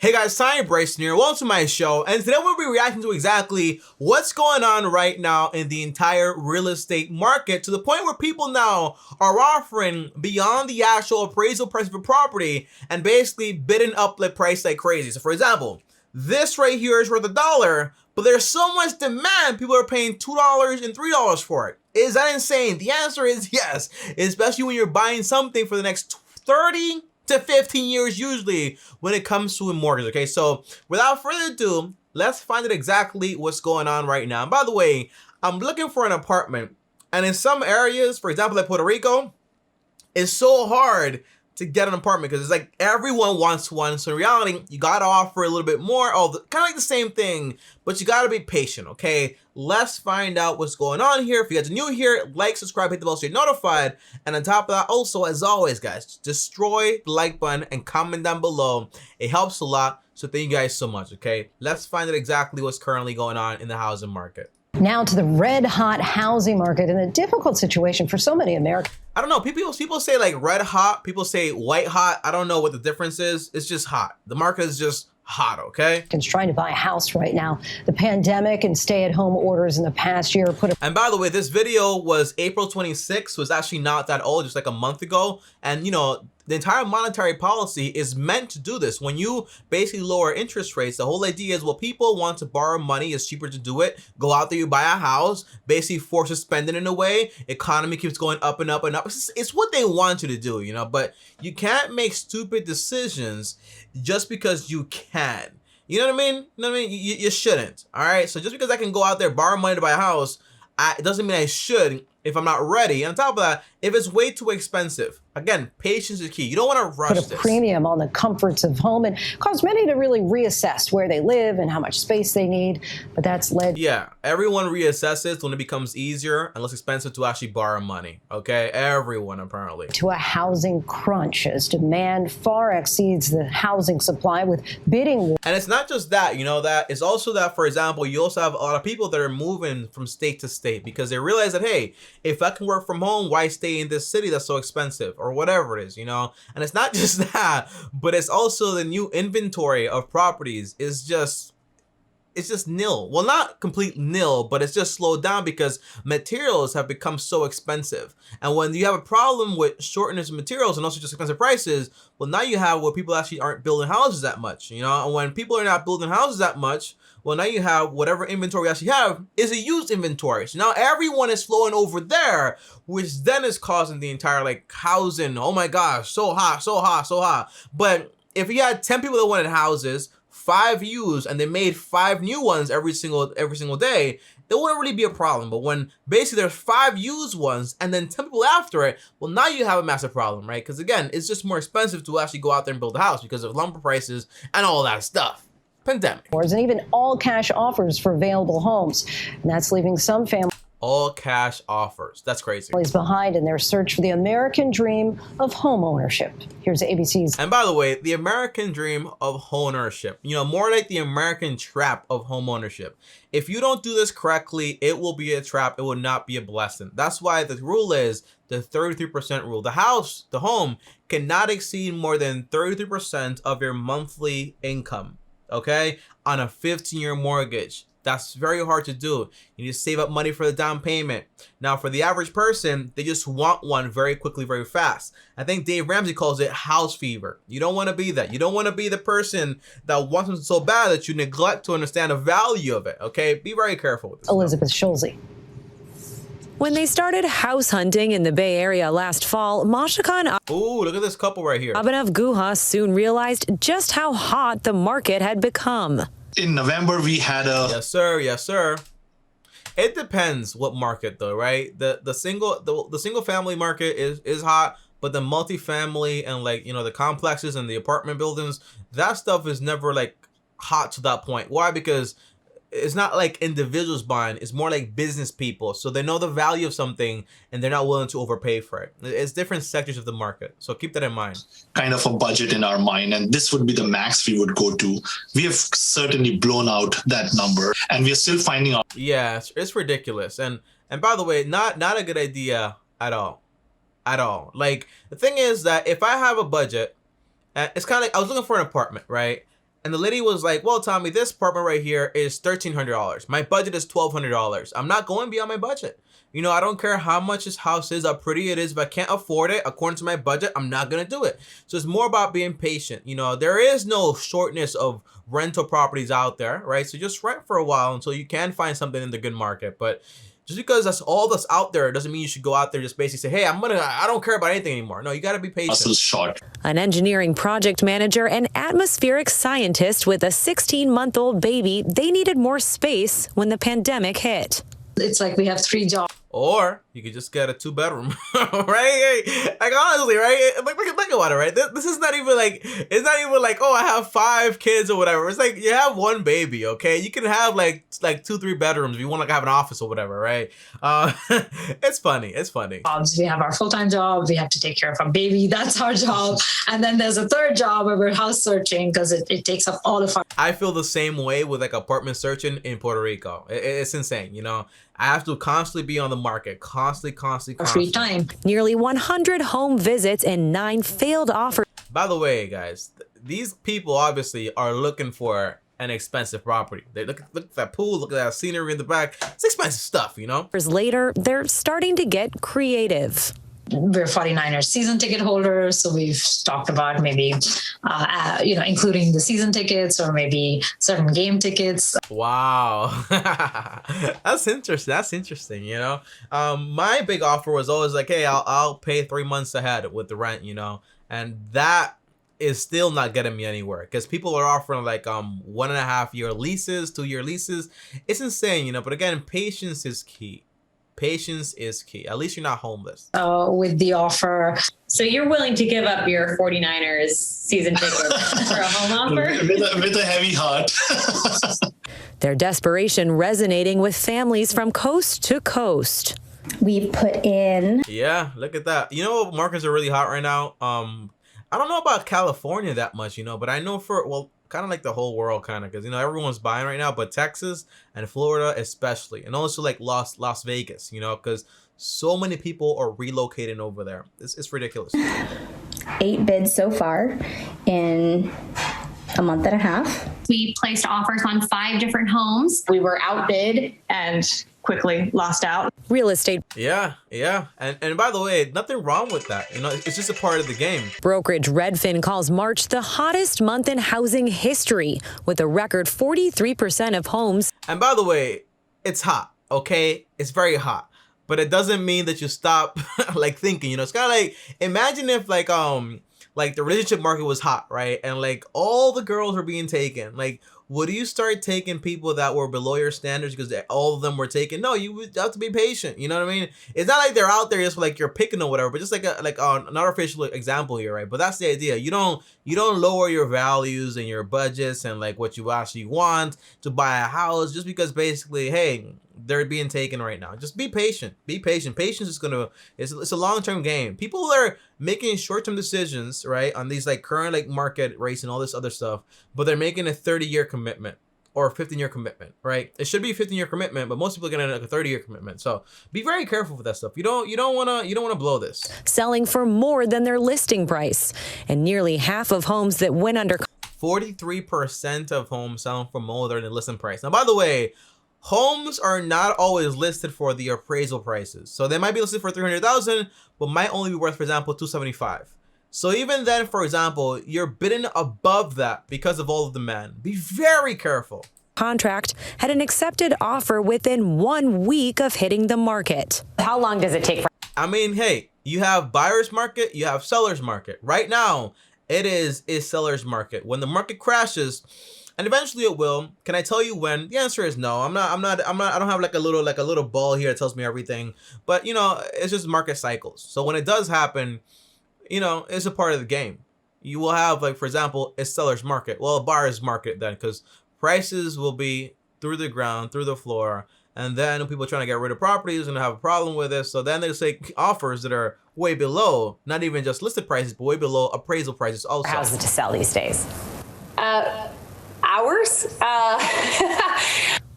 Hey guys, Bryson here. Welcome to my show, and today we'll be reacting to exactly what's going on right now in the entire real estate market, to the point where people now are offering beyond the actual appraisal price of a property and basically bidding up the price like crazy. So for example, this right here is worth $1, but there's so much demand, people are paying $2 and $3 for it. Is that insane? The answer is yes, especially when you're buying something for the next 30 to 15 years usually when it comes to a mortgage. Okay, so without further ado, let's find out exactly what's going on right now. And by the way, I'm looking for an apartment, and in some areas, for example, like Puerto Rico, it's so hard to get an apartment because it's like everyone wants one. So in reality, you gotta offer a little bit more, kind of like the same thing, but you gotta be patient, okay? Let's find out what's going on here. If you guys are new here, like, subscribe, hit the bell so you're notified. And on top of that, also, as always, guys, destroy the like button and comment down below. It helps a lot. So thank you guys so much, okay? Let's find out exactly what's currently going on in the housing market. Now to the red-hot housing market and a difficult situation for so many Americans. I don't know, people say like red hot, people say white hot. I don't know what the difference is. It's just hot. The market is just hot, okay? Trying to buy a house right now. The pandemic and stay-at-home orders in the past year put a... And by the way, this video was April 26th, so it's actually not that old, just like a month ago. And you know, the entire monetary policy is meant to do this. When you basically lower interest rates, the whole idea is, well, people want to borrow money, it's cheaper to do it. Go out there, you buy a house, basically forces spending in a way. Economy keeps going up and up and up. It's what they want you to do, you know, but you can't make stupid decisions just because you can. You know what I mean? You know what I mean? You shouldn't, all right? So just because I can go out there, borrow money to buy a house, it doesn't mean I should if I'm not ready. And on top of that, if it's way too expensive, again, patience is key. You don't want to rush this. Put a premium on the comforts of home and cause many to really reassess where they live and how much space they need. But that's led... Yeah, everyone reassesses when it becomes easier and less expensive to actually borrow money. Okay, everyone apparently. To a housing crunch as demand far exceeds the housing supply with bidding. And it's not just that, you know, that it's also that, for example, you also have a lot of people that are moving from state to state because they realize that, hey, if I can work from home, why stay in this city that's so expensive, or whatever it is, you know? And it's not just that, but it's also the new inventory of properties is just, it's just nil. Well, not complete nil, but it's just slowed down because materials have become so expensive. And when you have a problem with shortage of materials and also just expensive prices, well, now you have where people actually aren't building houses that much, you know? And when people are not building houses that much, well, now you have whatever inventory we actually have is a used inventory. So now everyone is flowing over there, which then is causing the entire like housing. Oh my gosh, so hot, so hot, so hot. But if you had 10 people that wanted houses, 5 used, and they made 5 new ones every single day, there wouldn't really be a problem. But when basically there's 5 used ones and then 10 people after it, well, now you have a massive problem, right? Because again, it's just more expensive to actually go out there and build a house because of lumber prices and all that stuff. Pandemic. And even all cash offers for available homes. And that's leaving some families all cash offers. That's crazy. Behind in their search for the American dream of home ownership. Here's ABC's. And by the way, the American dream of home ownership, you know, more like the American trap of home ownership. If you don't do this correctly, it will be a trap. It will not be a blessing. That's why the rule is the 33% rule. The house, the home, cannot exceed more than 33% of your monthly income. Okay, on a 15-year mortgage. That's very hard to do. You need to save up money for the down payment. Now, for the average person, they just want one very quickly, very fast. I think Dave Ramsey calls it house fever. You don't want to be that. You don't want to be the person that wants something so bad that you neglect to understand the value of it. Okay, be very careful with this. Elizabeth Schulze. When they started house hunting in the Bay Area last fall, Mashika and ooh, look at this couple right here. Abhinav Guha soon realized just how hot the market had become. In November, we had a... Yes, sir. Yes, sir. It depends what market, though, right? The single family market is hot, but the multifamily and like, you know, the complexes and the apartment buildings, that stuff is never like hot to that point. Why? Because it's not like individuals buying, it's more like business people. So they know the value of something and they're not willing to overpay for it. It's different sectors of the market. So keep that in mind. Kind of a budget in our mind, and this would be the max we would go to. We have certainly blown out that number and we are still finding out. Yeah, it's ridiculous. And by the way, not a good idea at all. Like the thing is that if I have a budget, it's kind of like I was looking for an apartment, right? And the lady was like, well, Tommy, this apartment right here is $1,300. My budget is $1,200. I'm not going beyond my budget. You know, I don't care how much this house is, how pretty it is. If I can't afford it, according to my budget, I'm not going to do it. So it's more about being patient. You know, there is no shortness of rental properties out there, right? So just rent for a while until you can find something in the good market. But just because that's all that's out there doesn't mean you should go out there and just basically say, hey, I don't care about anything anymore. No, you got to be patient. Muscle short. An engineering project manager and atmospheric scientist with a 16-month-old baby, they needed more space when the pandemic hit. It's like we have 3 jobs. Or you could just get a 2-bedroom, right? Like honestly, right? Think about it, right? This is not even like, it's not even like, oh, I have 5 kids or whatever. It's like you have 1 baby, okay? You can have like 2-3 bedrooms if you want to like, have an office or whatever, right? It's funny. It's funny. We have our full-time job. We have to take care of our baby. That's our job. And then there's a 3rd job where we're house searching because it takes up all of our. I feel the same way with like apartment searching in Puerto Rico. It's insane, you know? I have to constantly be on the market, constantly. Free time. Nearly 100 home visits and 9 failed offers. By the way, guys, these people obviously are looking for an expensive property. They look at that pool, look at that scenery in the back. It's expensive stuff, you know? Later, they're starting to get creative. We're 49ers season ticket holders, so we've talked about maybe, including the season tickets or maybe certain game tickets. Wow, that's interesting. You know, my big offer was always like, hey, I'll pay 3 months ahead with the rent, you know, and that is still not getting me anywhere because people are offering like 1.5-year leases, 2-year leases. It's insane, you know. But again, patience is key. Patience is key. At least you're not homeless. With the offer. So you're willing to give up your 49ers season ticket for a home offer? With a heavy heart. Their desperation resonating with families from coast to coast. We've put in. Yeah, look at that. You know what markets are really hot right now? I don't know about California that much, you know, but I know kind of like the whole world kind of, because, you know, everyone's buying right now, but Texas and Florida especially, and also like Las Vegas, you know, because so many people are relocating over there. It's ridiculous. 8 bids so far in a month and a half. We placed offers on 5 different homes. We were outbid and quickly lost out. Real estate. Yeah. And by the way, nothing wrong with that. You know, it's just a part of the game. Brokerage Redfin calls March the hottest month in housing history, with a record 43% of homes. And by the way, it's hot, okay? It's very hot. But it doesn't mean that you stop like thinking, you know. It's kind of like, imagine if like the relationship market was hot, right? And like all the girls were being taken. Like, would you start taking people that were below your standards because all of them were taken? No, you would have to be patient. You know what I mean? It's not like they're out there just like you're picking or whatever, but just like an artificial example here, right? But that's the idea. You don't lower your values and your budgets and like what you actually want to buy a house just because basically, hey, they're being taken right now. Just be patient. Be patient. Patience is it's a long-term game. People are making short-term decisions, right, on these like current like market rates and all this other stuff, but they're making a 30-year commitment or a 15-year commitment, right? It should be a 15-year commitment, but most people are getting like a 30-year commitment. So be very careful with that stuff. You don't want to blow this. Selling for more than their listing price, and nearly half of homes that went under. 43% of homes selling for more than the listing price. Now, by the way, homes are not always listed for the appraisal prices. So they might be listed for $300,000, but might only be worth, for example, $275,000. So even then, for example, you're bidding above that because of all the demand. Be very careful. Contract had an accepted offer within 1 week of hitting the market. How long does it take for? I mean, hey, you have buyer's market, you have seller's market. Right now, it is seller's market. When the market crashes, and eventually it will. Can I tell you when? The answer is no. I don't have like a little ball here that tells me everything. But you know, it's just market cycles. So when it does happen, you know, it's a part of the game. You will have, like, for example, a seller's market. Well, a buyer's market then, because prices will be through the ground, through the floor, and then people trying to get rid of properties and have a problem with it. So then they take offers that are way below, not even just listed prices, but way below appraisal prices also. How's it to sell these days? Hours.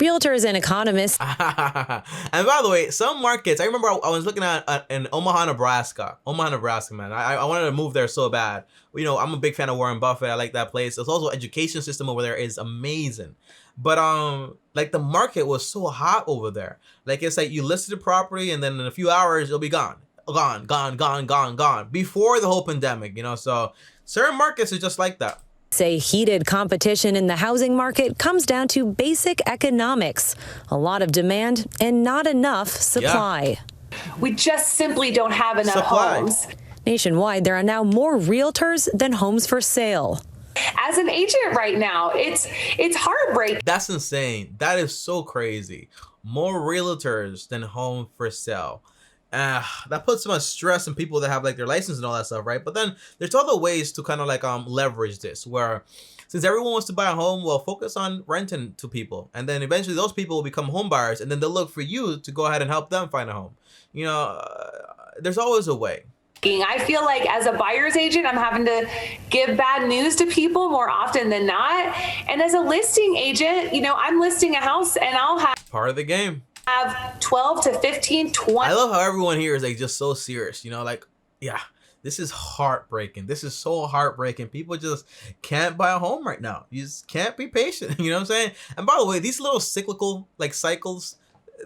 Realtors and economists. And by the way, some markets, I remember I was looking at in Omaha, Nebraska. Omaha, Nebraska, man. I wanted to move there so bad. You know, I'm a big fan of Warren Buffett. I like that place. It's also education system over there is amazing. But like the market was so hot over there. Like it's like you listed the property and then in a few hours it'll be gone. Gone. Before the whole pandemic, you know, so certain markets are just like that. Say heated competition in the housing market comes down to basic economics. A lot of demand and not enough supply. We just simply don't have enough homes. Nationwide, there are now more realtors than homes for sale. As an agent right now, it's heartbreaking. That's insane. That is so crazy. More realtors than home for sale. That puts so much stress on people that have like their license and all that stuff, right? But then there's other ways to kind of like leverage this, where since everyone wants to buy a home, well, focus on renting to people, and then eventually those people will become home buyers, and then they'll look for you to go ahead and help them find a home. You know, there's always a way. I feel like as a buyer's agent, I'm having to give bad news to people more often than not. And as a listing agent, you know, I'm listing a house and I'll have part of the game. Have 12 to 15, 20. I love how everyone here is like just so serious, you know, like, yeah, this is heartbreaking. This is so heartbreaking. People just can't buy a home right now. You just can't be patient. You know what I'm saying? And by the way, these little cyclical like cycles,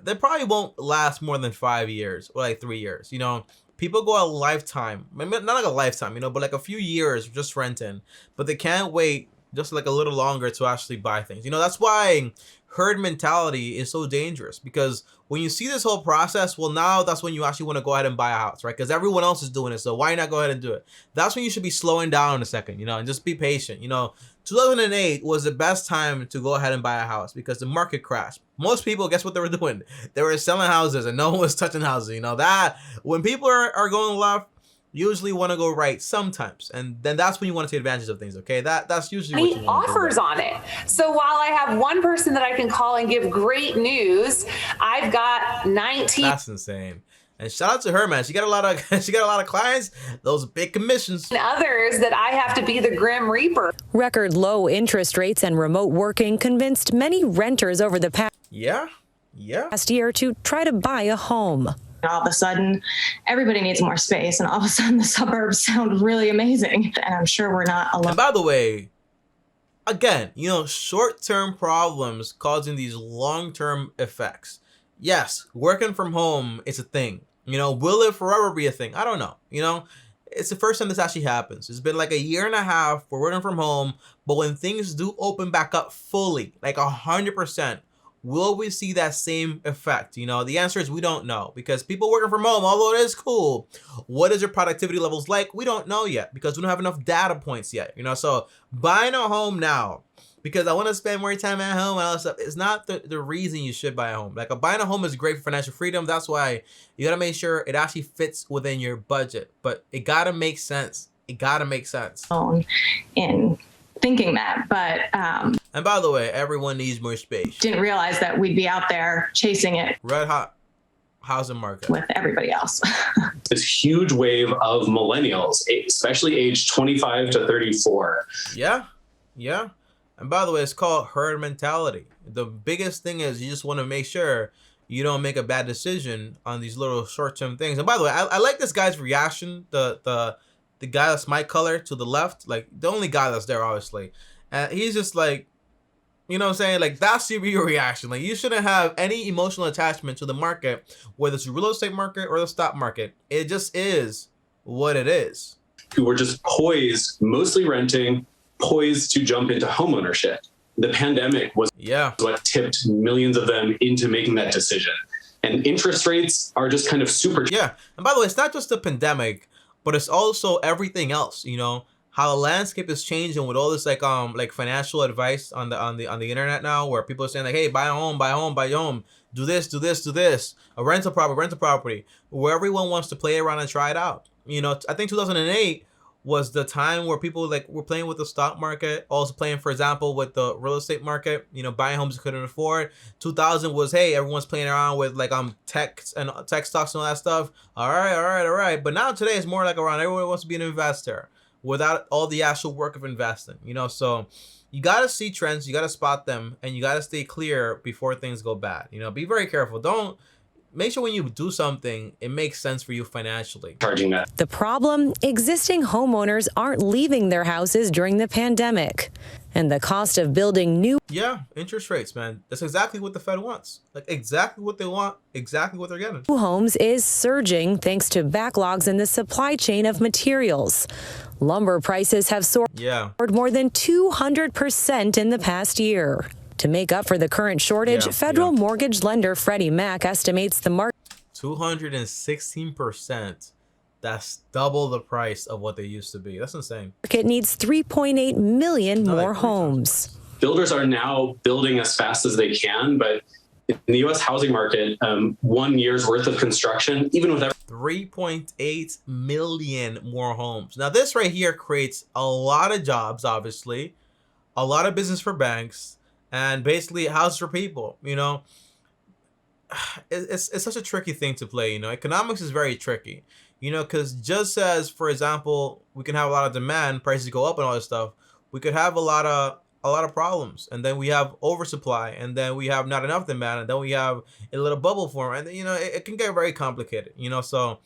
they probably won't last more than 5 years or like 3 years. You know, people go a lifetime, not like a lifetime, you know, but like a few years just renting, but they can't wait just like a little longer to actually buy things. You know, that's why herd mentality is so dangerous, because when you see this whole process, well, now that's when you actually want to go ahead and buy a house, right? Because everyone else is doing it, so why not go ahead and do it? That's when you should be slowing down a second, you know, and just be patient. You know, 2008 was the best time to go ahead and buy a house because the market crashed. Most people, guess what they were doing? They were selling houses and no one was touching houses. You know, that when people are going left, usually want to go right sometimes, and then that's when you want to take advantage of things. Okay, that's usually what you want offers on it. So while I have one person that I can call and give great news, I've got 19. That's insane. And shout out to her, man. She got a lot of clients. Those big commissions. And others that I have to be the grim reaper. Record low interest rates and remote working convinced many renters over the past year to try to buy a home. All of a sudden, everybody needs more space, and all of a sudden the suburbs sound really amazing. And I'm sure we're not alone. And by the way, again, you know, short-term problems causing these long-term effects. Yes, working from home is a thing. You know, will it forever be a thing? I don't know. You know, it's the first time this actually happens. It's been like a year and a half for working from home, but when things do open back up fully, like 100%, will we see that same effect? You know, the answer is we don't know, because people working from home, although it is cool, what is your productivity levels like? We don't know yet, because we don't have enough data points yet. You know, so buying a home now because I want to spend more time at home and all that stuff, it's not the reason you should buy a home. Like, buying a home is great for financial freedom. That's why you got to make sure it actually fits within your budget, but it got to make sense. It got to make sense. In thinking that, but and by the way, everyone needs more space. Didn't realize that we'd be out there chasing it. Red hot housing market with everybody else. This huge wave of millennials, especially age 25 to 34. Yeah. And by the way, it's called herd mentality. The biggest thing is you just want to make sure you don't make a bad decision on these little short-term things. And by the way, I like this guy's reaction. The guy that's my color to the left, like the only guy that's there, obviously. And he's just like, you know what I'm saying? Like, that's your reaction. Like, you shouldn't have any emotional attachment to the market, whether it's the real estate market or the stock market. It just is what it is. Who were just poised, mostly renting, poised to jump into homeownership. The pandemic was what tipped millions of them into making that decision. And interest rates are just kind of super. Yeah. And by the way, it's not just the pandemic, but it's also everything else, you know, how the landscape is changing with all this like financial advice on the internet now, where people are saying like, hey, buy a home, buy a home, buy a home, do this, a rental property, where everyone wants to play around and try it out. You know, I think 2008 was the time where people like were playing with the stock market, also playing, for example, with the real estate market, you know, buying homes you couldn't afford. 2000 was, hey, everyone's playing around with like tech stocks and all that stuff. All right. But now today it's more like around everyone wants to be an investor. without all the actual work of investing, you know? So you got to see trends, you got to spot them, and you got to stay clear before things go bad. You know, be very careful. Don't make sure when you do something, it makes sense for you financially. Charging that. The problem, existing homeowners aren't leaving their houses during the pandemic. And the cost of building new... Yeah, interest rates, man. That's exactly what the Fed wants. Like, exactly what they want, exactly what they're getting. Homes is surging thanks to backlogs in the supply chain of materials. Lumber prices have soared more than 200% in the past year. To make up for the current shortage, federal mortgage lender Freddie Mac estimates the market... 216%. That's double the price of what they used to be. That's insane. It needs 3.8 million more homes. Builders are now building as fast as they can, but in the U.S. housing market, 1 year's worth of construction, even with 3.8 million more homes. Now, this right here creates a lot of jobs, obviously, a lot of business for banks, and basically houses for people. You know, it's such a tricky thing to play. You know, economics is very tricky. You know, because just as, for example, we can have a lot of demand, prices go up and all this stuff, we could have a lot of problems, and then we have oversupply, and then we have not enough demand, and then we have a little bubble form, and you know, it can get very complicated. You know, so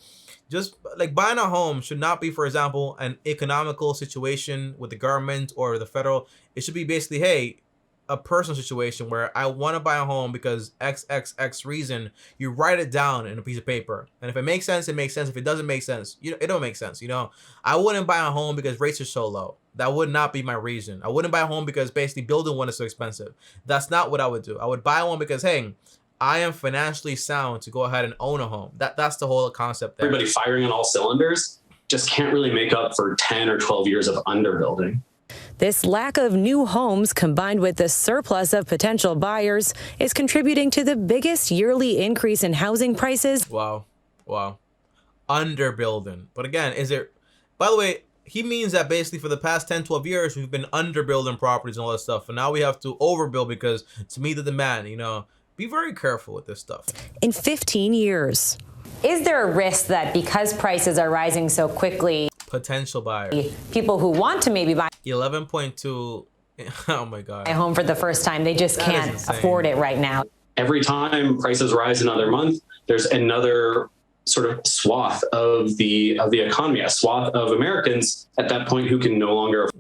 just like buying a home should not be, for example, an economical situation with the government or the federal. It should be basically, hey, a personal situation where I want to buy a home because XXX reason. You write it down in a piece of paper, and if it makes sense, it makes sense. If it doesn't make sense, it don't make sense. You know, I wouldn't buy a home because rates are so low. That would not be my reason. I wouldn't buy a home because basically building one is so expensive. That's not what I would do. I would buy one because, hey, I am financially sound to go ahead and own a home. That's the whole concept there. Everybody firing on all cylinders just can't really make up for 10 or 12 years of underbuilding. This lack of new homes, combined with the surplus of potential buyers, is contributing to the biggest yearly increase in housing prices. Wow. Underbuilding. But again, by the way, he means that basically for the past 10, 12 years, we've been underbuilding properties and all that stuff. And now we have to overbuild because to meet the demand, you know, be very careful with this stuff. In 15 years. Is there a risk that because prices are rising so quickly, potential buyers, people who want to maybe buy 11.2, oh my God, a home for the first time, they just can't afford it right now? Every time prices rise another month, there's another sort of swath of the economy, a swath of Americans at that point who can no longer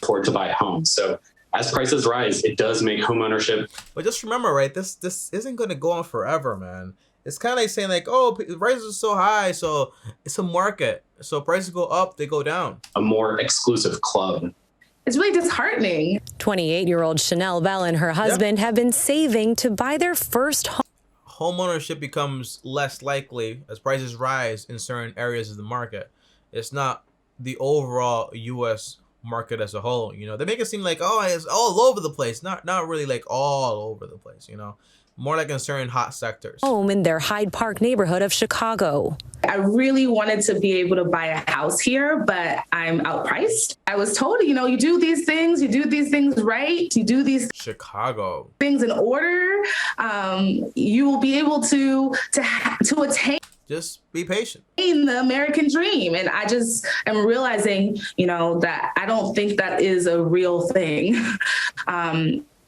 afford to buy homes. So as prices rise, it does make homeownership. But just remember, right, this isn't going to go on forever, man. It's kind of like saying like, oh, prices are so high, so it's a market. So prices go up, they go down. A more exclusive club. It's really disheartening. 28-year-old Chanel Bell and her husband have been saving to buy their first home. Homeownership becomes less likely as prices rise in certain areas of the market. It's not the overall U.S. market as a whole. You know, they make it seem like, oh, it's all over the place. Not really like all over the place, you know. More like in certain hot sectors. Home in their Hyde Park neighborhood of Chicago. I really wanted to be able to buy a house here, but I'm outpriced. I was told, you know, you do these things right, you do these Chicago things in order, you will be able to attain. Just be patient. The American dream. And I just am realizing, you know, that I don't think that is a real thing.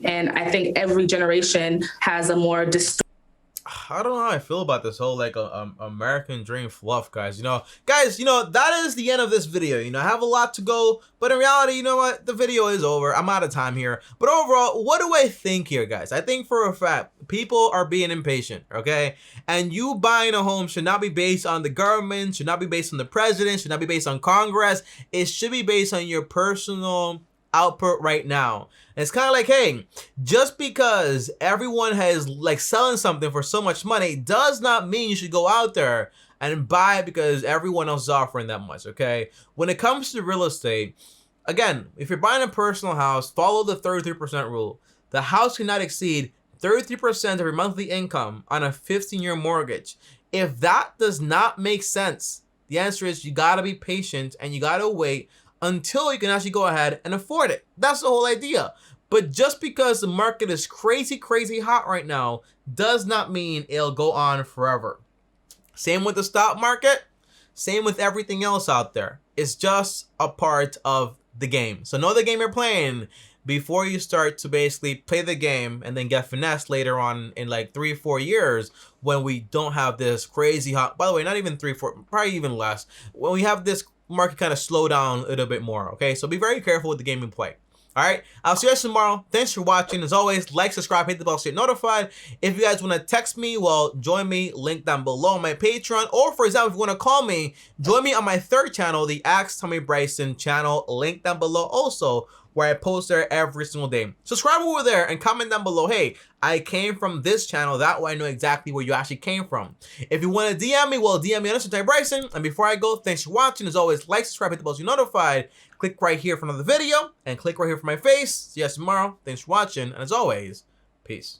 And I think every generation has a more I don't know how I feel about this whole like American dream fluff, guys. You know, that is the end of this video. You know, I have a lot to go, but in reality, you know what? The video is over. I'm out of time here. But overall, what do I think here, guys? I think for a fact, people are being impatient, okay? And you buying a home should not be based on the government, should not be based on the president, should not be based on Congress. It should be based on your personal output right now. And it's kind of like, hey, just because everyone has like selling something for so much money does not mean you should go out there and buy it because everyone else is offering that much, okay? When it comes to real estate, again, if you're buying a personal house, follow the 33% rule. The house cannot exceed 33% of your monthly income on a 15-year mortgage. If that does not make sense, the answer is you gotta be patient and you gotta wait until you can actually go ahead and afford it. That's the whole idea. But just because the market is crazy hot right now does not mean it'll go on forever. Same with the stock market. Same with everything else out there. It's just a part of the game. So know the game you're playing before you start to basically play the game and then get finessed later on in like 3-4 years when we don't have this crazy hot, by the way, not even 3-4, probably even less, when we have this market kind of slow down a little bit more. Okay, so be very careful with the game you play. All right, I'll see you guys tomorrow. Thanks for watching. As always, like, subscribe, hit the bell so you're notified. If you guys want to text me, well, join me, link down below on my Patreon. Or for example, if you want to call me, join me on my third channel, the Ask Tommy Bryson channel, link down below also, where I post there every single day. Subscribe over there and comment down below, hey, I came from this channel. That way I know exactly where you actually came from. If you want to DM me, well, DM me on Instagram, Bryson. And before I go, thanks for watching. As always, like, subscribe, hit the bell so you're notified. Click right here for another video and click right here for my face. See you guys tomorrow. Thanks for watching. And as always, peace.